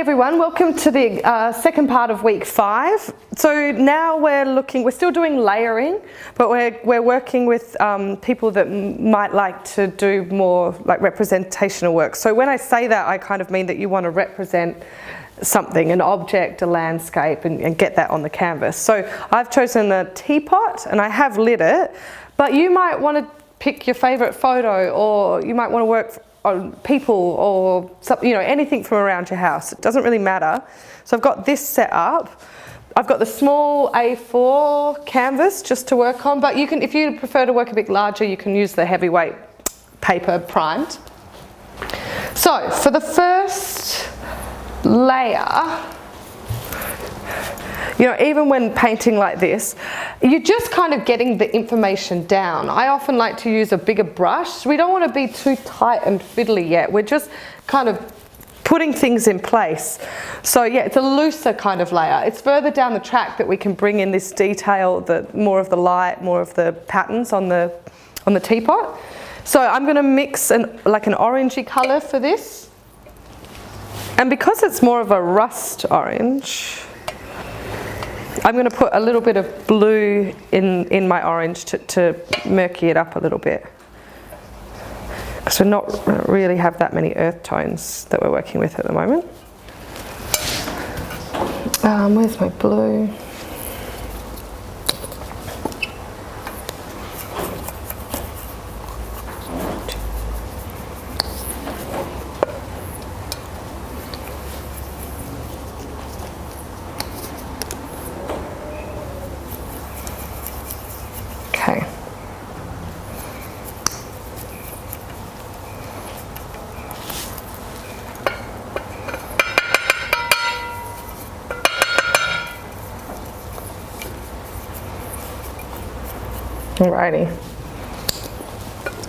Hey everyone, welcome to the second part of week 5. So now we're still doing layering, but we're working with people that might like to do more like representational work. So when I say that, I kind of mean that you want to represent something, an object, a landscape, and get that on the canvas. So I've chosen a teapot and I have lit it, but you might want to pick your favorite photo, or you might want to work on people or something, anything from around your house. It doesn't really matter. So I've got this set up. I've got the small A4 canvas just to work on, but you can, if you prefer to work a bit larger, you can use the heavyweight paper primed. So for the first layer, even when painting like this, you're just kind of getting the information down. I often like to use a bigger brush. We don't want to be too tight and fiddly yet. We're just kind of putting things in place. So yeah, it's a looser kind of layer. It's further down the track that we can bring in this detail, more of the light, more of the patterns on the teapot. So I'm going to mix an orangey colour for this. And because it's more of a rust orange, I'm going to put a little bit of blue in my orange to murky it up a little bit, because we don't really have that many earth tones that we're working with at the moment. Where's my blue? Okay. Alrighty.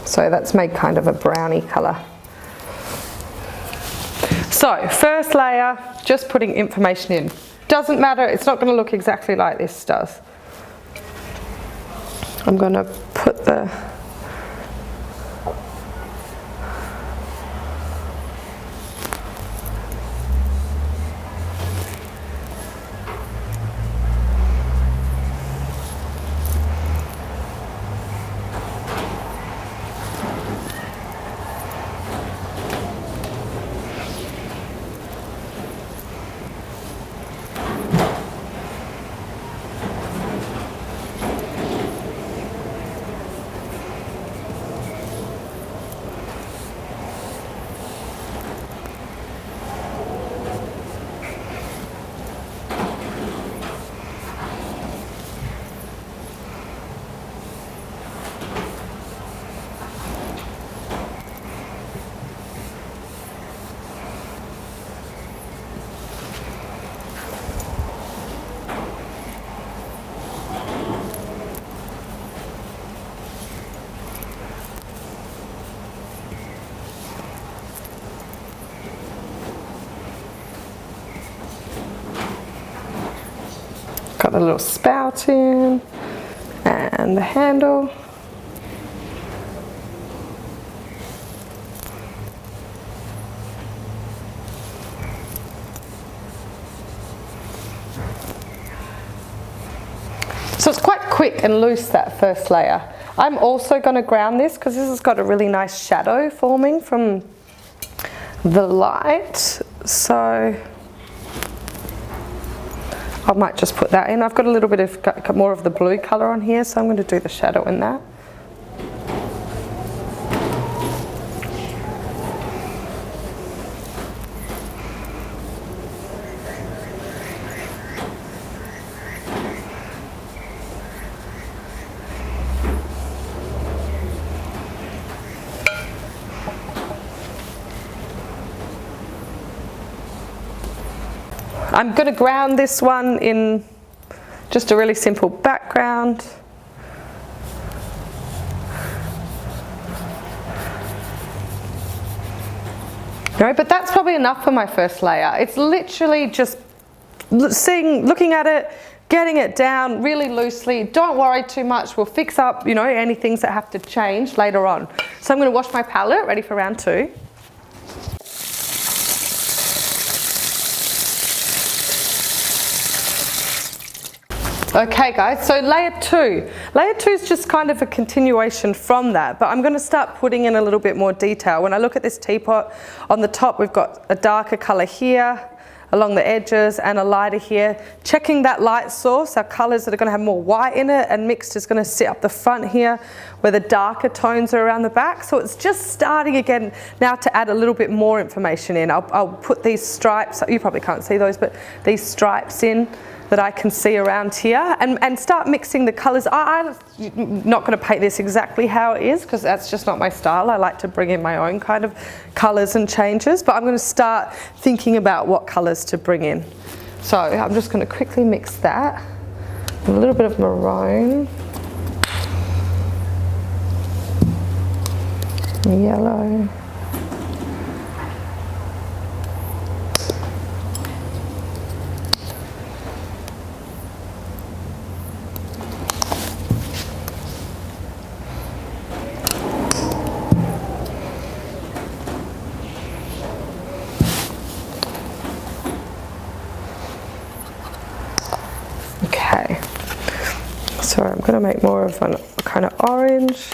So that's made kind of a browny colour. So first layer, just putting information in. Doesn't matter, it's not going to look exactly like this does. I'm going to put the got the little spout in and the handle. So it's quite quick and loose, that first layer. I'm also going to ground this because this has got a really nice shadow forming from the light. So I might just put that in. I've got a little bit of more of the blue colour on here, so I'm going to do the shadow in that. I'm going to ground this one in just a really simple background. No, but that's probably enough for my first layer. It's literally just looking at it, getting it down really loosely. Don't worry too much. We'll fix up, any things that have to change later on. So I'm going to wash my palette, ready for round 2. Okay guys, so layer 2. Layer 2 is just kind of a continuation from that, but I'm going to start putting in a little bit more detail. When I look at this teapot, on the top we've got a darker colour here, along the edges, and a lighter here. Checking that light source, our colours that are going to have more white in it and mixed is going to sit up the front here, where the darker tones are around the back. So it's just starting again now to add a little bit more information in. I'll put these stripes, you probably can't see those, but these stripes in that I can see around here, and start mixing the colours. I'm not going to paint this exactly how it is because that's just not my style. I like to bring in my own kind of colours and changes, but I'm going to start thinking about what colours to bring in. So I'm just going to quickly mix that. A little bit of maroon, yellow, so I'm going to make more of a kind of orange.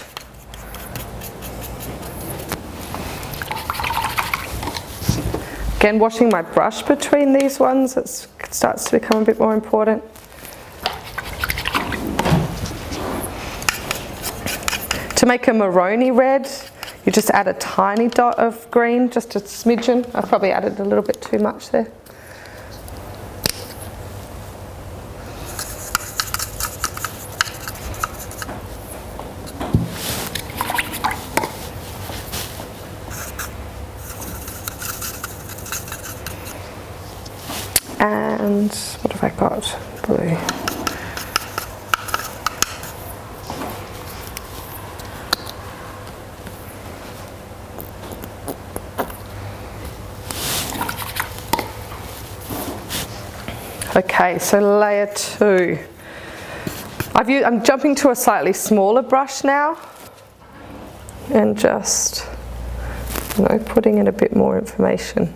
Again, washing my brush between these ones, it starts to become a bit more important. To make a maroony red, you just add a tiny dot of green, just a smidgen. I've probably added a little bit too much there. And what have I got? Blue. Okay, so layer 2. I'm jumping to a slightly smaller brush now and just, putting in a bit more information.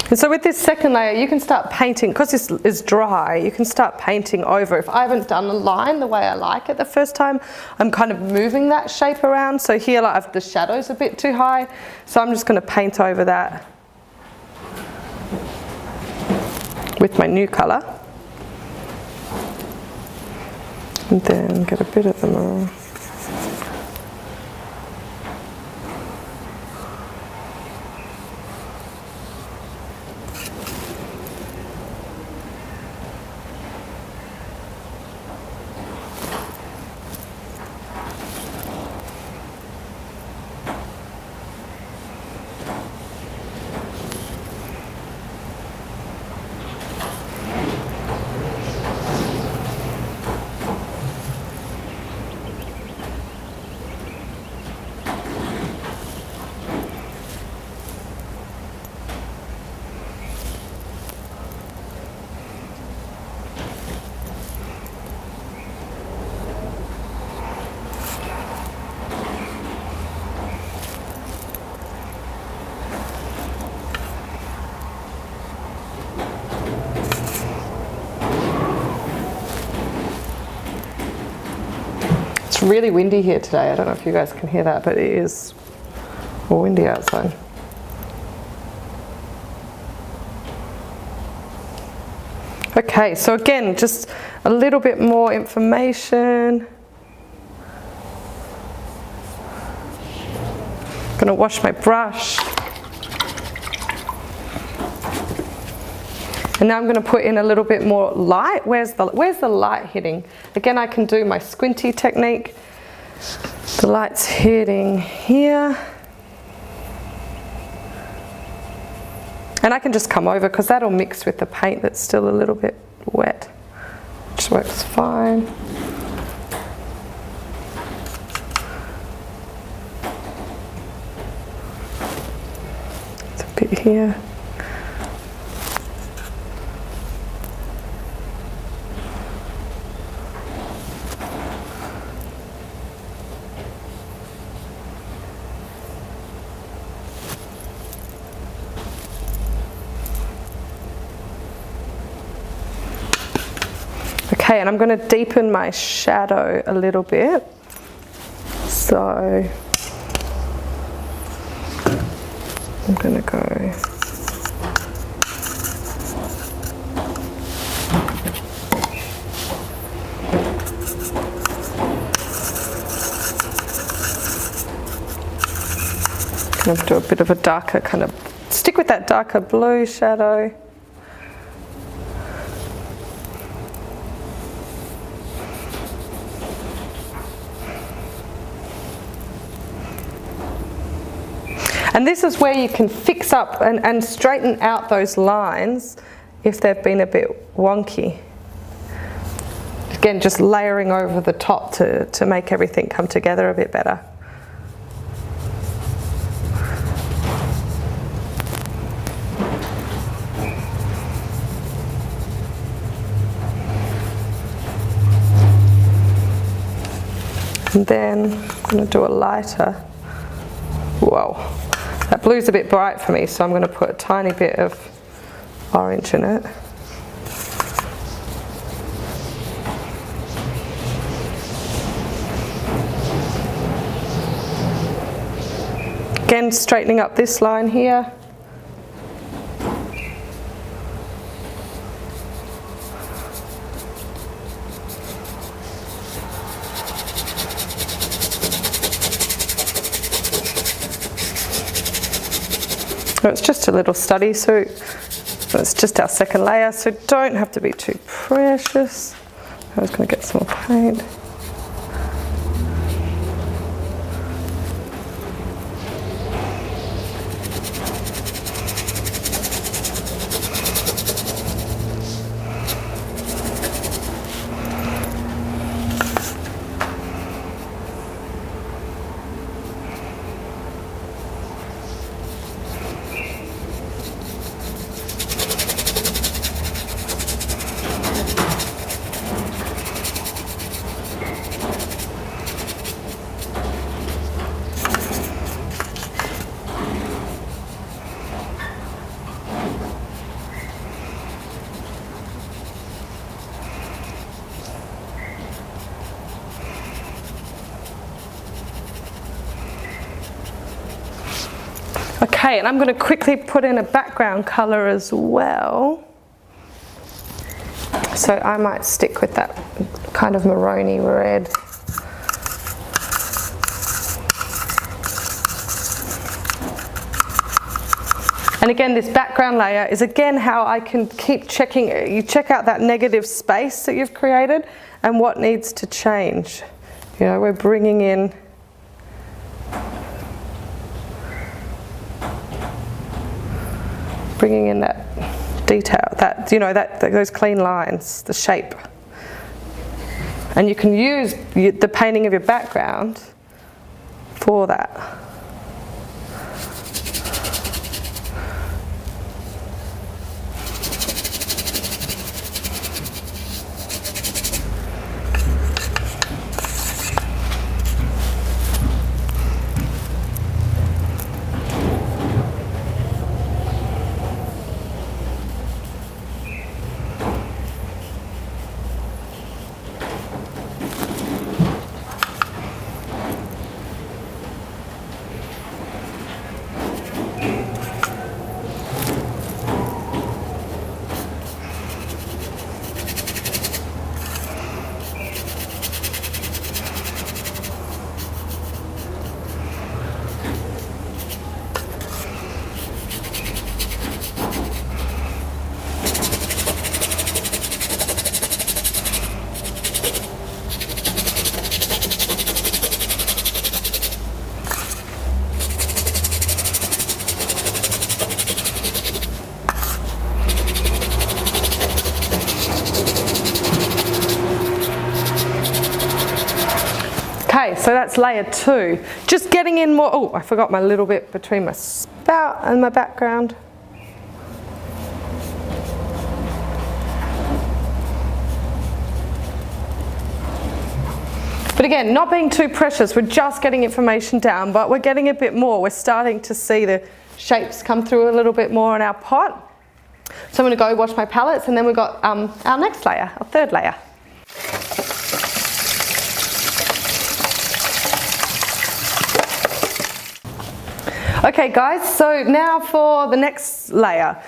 And so with this second layer, you can start painting, because this is dry, you can start painting over. If I haven't done a line the way I like it the first time, I'm kind of moving that shape around. So here, the shadow's a bit too high, so I'm just going to paint over that with my new colour. And then get a bit of the maroon. It's really windy here today. I don't know if you guys can hear that, but it is windy outside. Okay, so again, just a little bit more information. I'm gonna wash my brush. And now I'm going to put in a little bit more light. Where's the light hitting? Again, I can do my squinty technique. The light's hitting here. And I can just come over because that'll mix with the paint that's still a little bit wet, which works fine. It's a bit here. Okay, and I'm going to deepen my shadow a little bit. So I'm going to go going to do a bit of a darker kind of, stick with that darker blue shadow. And this is where you can fix up and straighten out those lines if they've been a bit wonky. Again, just layering over the top to make everything come together a bit better. And then I'm going to do a lighter. Whoa. That blue's a bit bright for me, so I'm going to put a tiny bit of orange in it. Again, straightening up this line here. It's just a little study, so it's just our second layer, so don't have to be too precious. I was going to get some more paint. Okay, and I'm going to quickly put in a background colour as well. So I might stick with that kind of maroony red. And again, this background layer is again how I can keep checking. You check out that negative space that you've created and what needs to change. You know, we're bringing in that detail, that, you know, those clean lines, the shape. And you can use the painting of your background for that. so that's layer 2. Just getting in more, oh, I forgot my little bit between my spout and my background. But again, not being too precious, we're just getting information down, but we're getting a bit more. We're starting to see the shapes come through a little bit more in our pot. So I'm going to go wash my palettes, and then we've got our next layer, our third layer. Okay guys, so now for the next layer.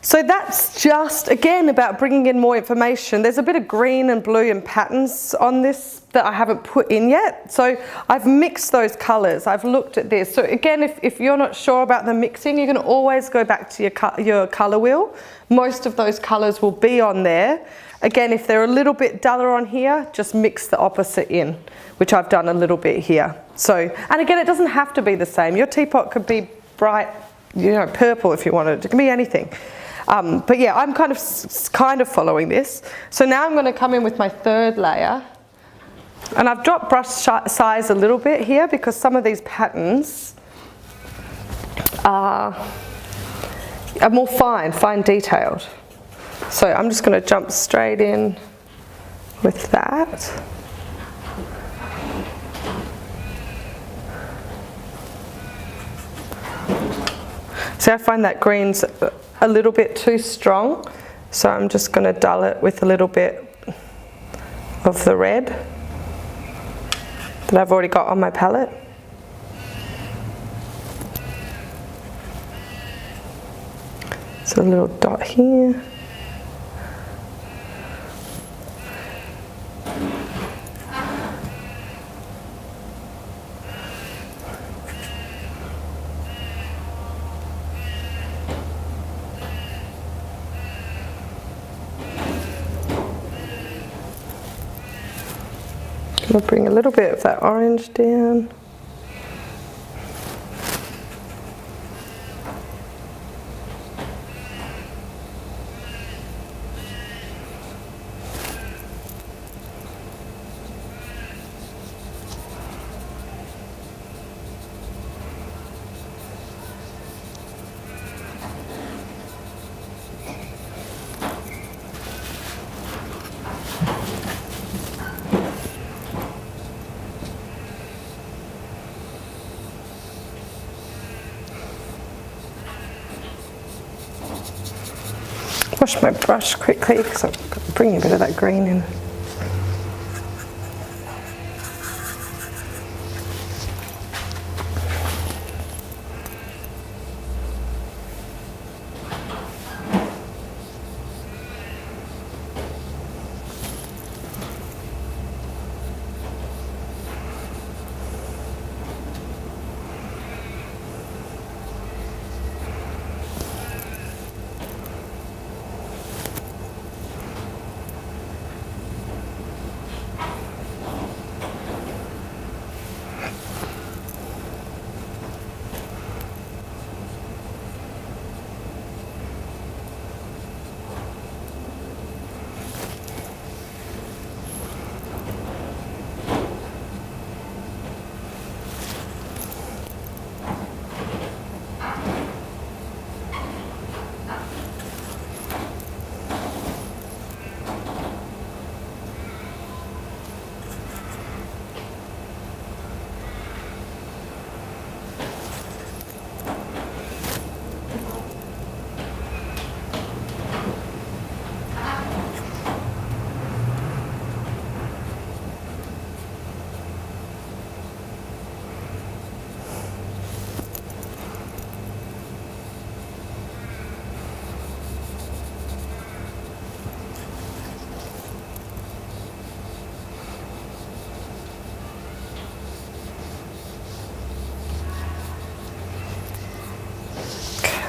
So that's just, again, about bringing in more information. There's a bit of green and blue and patterns on this that I haven't put in yet. So I've mixed those colours. I've looked at this. So again, if you're not sure about the mixing, you can always go back to your colour wheel. Most of those colours will be on there. Again, if they're a little bit duller on here, just mix the opposite in, which I've done a little bit here. So, and again, it doesn't have to be the same. Your teapot could be bright, you know, purple if you wanted. It can be anything. But yeah, I'm kind of following this. So now I'm going to come in with my third layer. And I've dropped brush size a little bit here because some of these patterns are more fine detailed. So I'm just going to jump straight in with that. See, I find that green's a little bit too strong, so I'm just going to dull it with a little bit of the red that I've already got on my palette. So a little dot here. We'll bring a little bit of that orange down. Wash my brush quickly because I'm bringing a bit of that green in.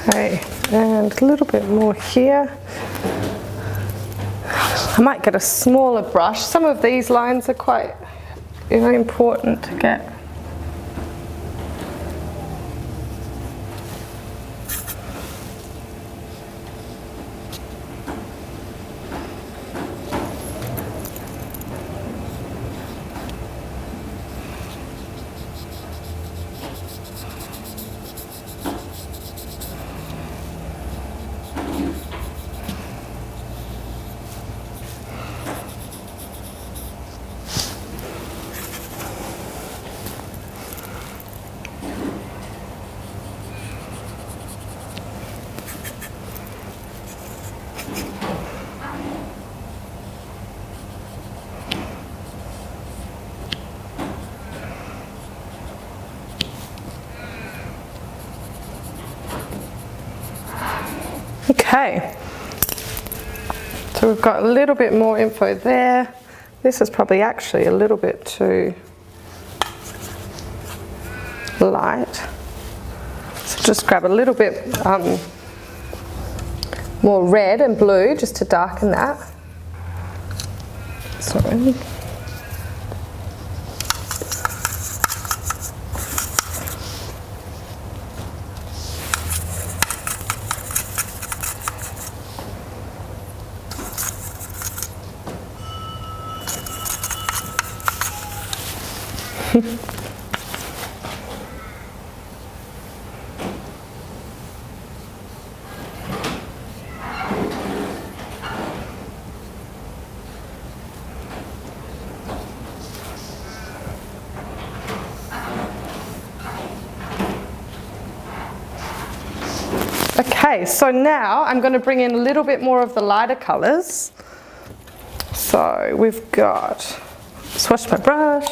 Okay, and a little bit more here. I might get a smaller brush. Some of these lines are quite, you know, important to get. Okay, so we've got a little bit more info there. This is probably actually a little bit too light. So just grab a little bit more red and blue just to darken that. Sorry. Okay, so now I'm going to bring in a little bit more of the lighter colours. So we've got, swatch my brush.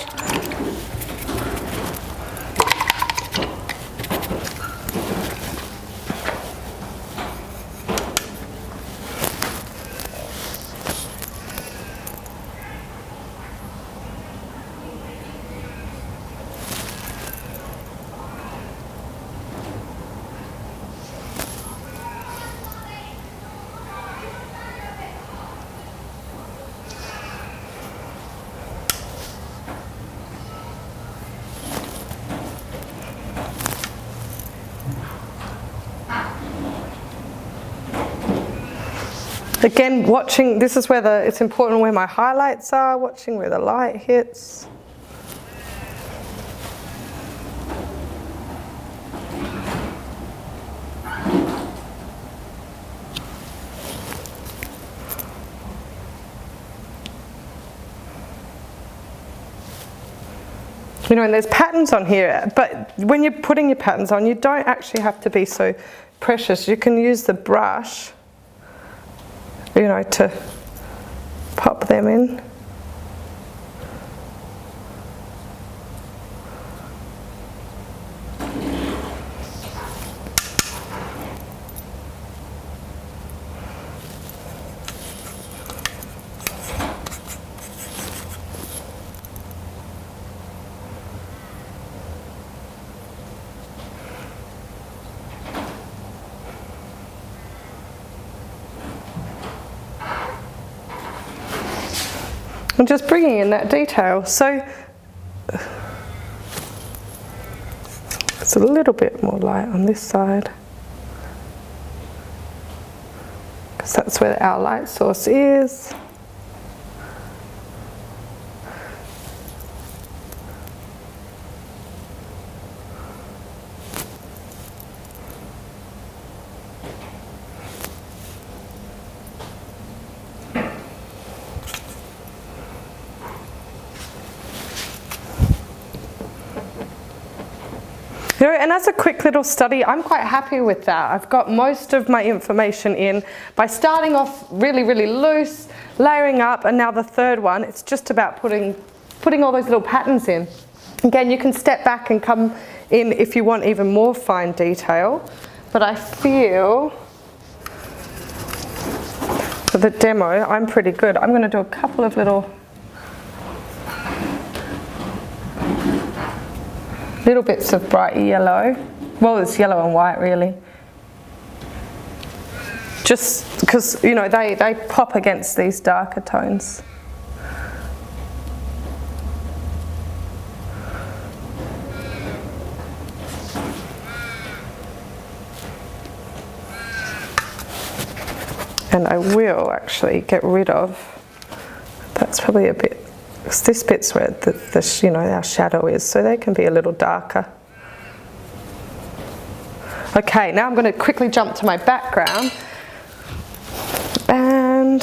Again, watching, this is where it's important where my highlights are, watching where the light hits. You know, and there's patterns on here, but when you're putting your patterns on, you don't actually have to be so precious. You can use the brush, you know, to pop them in. I'm just bringing in that detail. So it's a little bit more light on this side, because that's where our light source is. You know, and as a quick little study, I'm quite happy with that. I've got most of my information in by starting off really, really loose, layering up, and now the third one, it's just about putting all those little patterns in. Again, you can step back and come in if you want even more fine detail, but I feel for the demo, I'm pretty good. I'm going to do a couple of little bits of bright yellow. Well, it's yellow and white really. Just because, you know, they pop against these darker tones. And I will actually get rid of, that's probably a bit, this bit's where the you know, our shadow is, so they can be a little darker. Okay, now I'm going to quickly jump to my background. And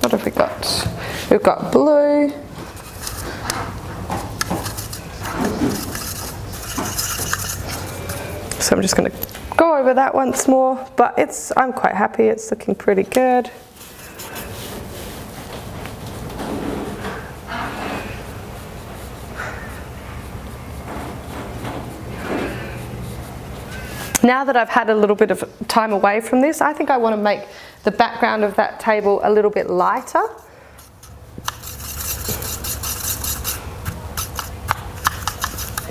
what have we got? We've got blue. So I'm just going to go over that once more, but I'm quite happy, it's looking pretty good. Now that I've had a little bit of time away from this, I think I want to make the background of that table a little bit lighter.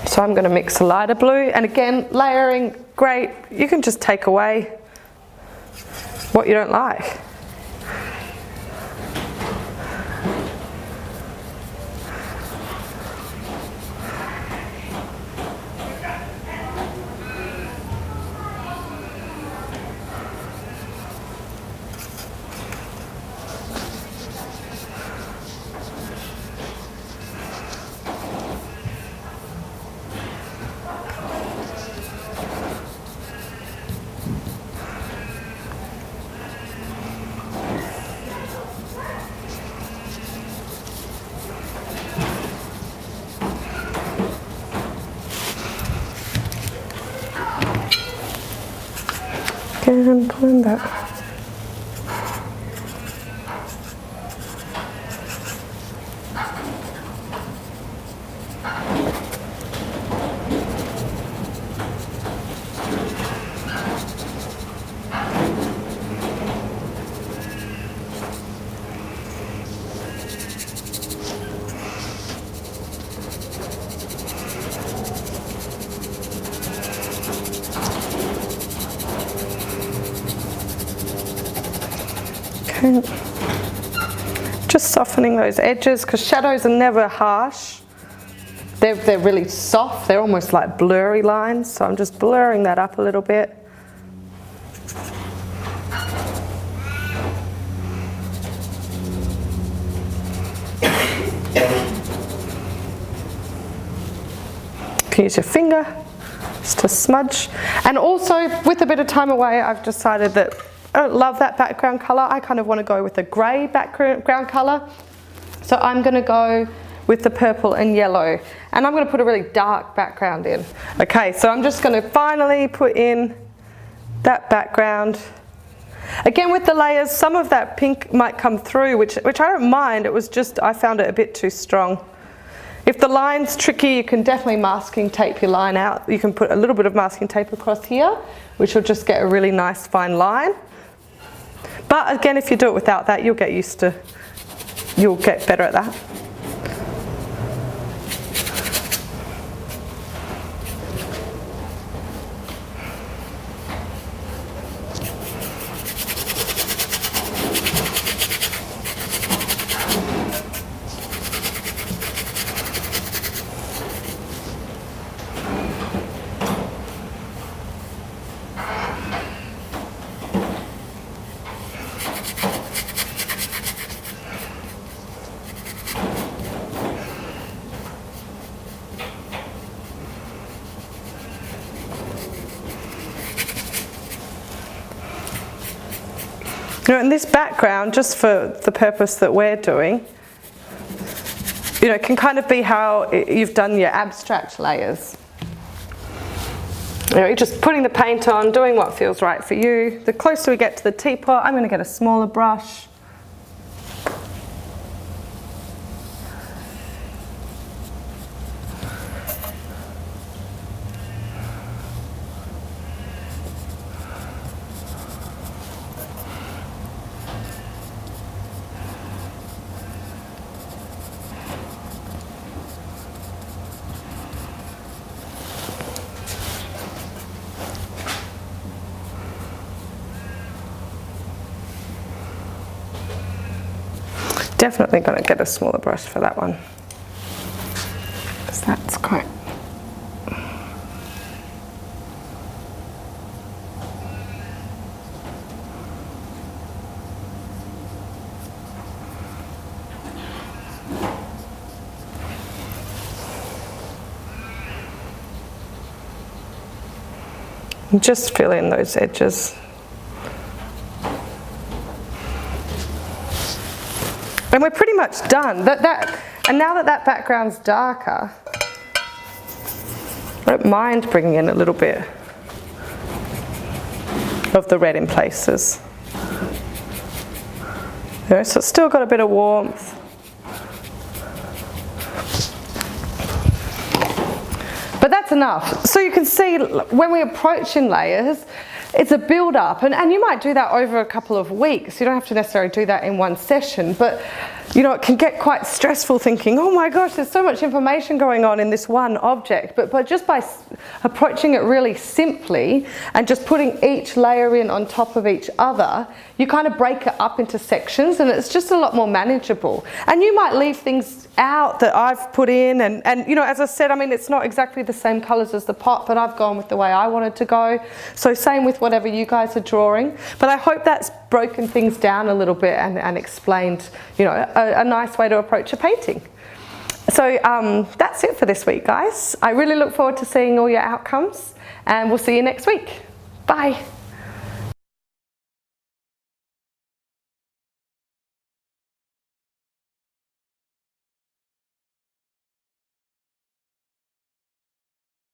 So I'm going to mix a lighter blue, and again, layering, great. You can just take away what you don't like. And blend that. Just softening those edges, because shadows are never harsh. They're really soft. They're almost like blurry lines, so I'm just blurring that up a little bit. You can use your finger just to smudge. And also, with a bit of time away, I've decided that I don't love that background colour. I kind of want to go with a grey background colour. So I'm going to go with the purple and yellow. And I'm going to put a really dark background in. Okay, so I'm just going to finally put in that background. Again, with the layers, some of that pink might come through, which I don't mind. It was just, I found it a bit too strong. If the line's tricky, you can definitely masking tape your line out. You can put a little bit of masking tape across here, which will just get a really nice fine line. But again, if you do it without that, you'll get better at that. And this background, just for the purpose that we're doing, can kind of be how you've done your abstract layers. You're just putting the paint on, doing what feels right for you. The closer we get to the teapot, I'm going to get a smaller brush. Definitely going to get a smaller brush for that one, because that's quite. And just fill in those edges. And we're pretty much done. And now that background's darker, I don't mind bringing in a little bit of the red in places. So it's still got a bit of warmth. But that's that's enough. So you can see when we approach in layers, it's a build up, and you might do that over a couple of weeks. You don't have to necessarily do that in one session, but you know, it can get quite stressful thinking, oh my gosh, there's so much information going on in this one object. But just by approaching it really simply and just putting each layer in on top of each other, you kind of break it up into sections, and it's just a lot more manageable. And you might leave things out that I've put in, and you know, as I said, I mean, it's not exactly the same colours as the pot, but I've gone with the way I wanted to go. So same with whatever you guys are drawing. But I hope that's broken things down a little bit and explained, you know, a nice way to approach a painting. So that's it for this week, guys. I really look forward to seeing all your outcomes, and we'll see you next week. Bye.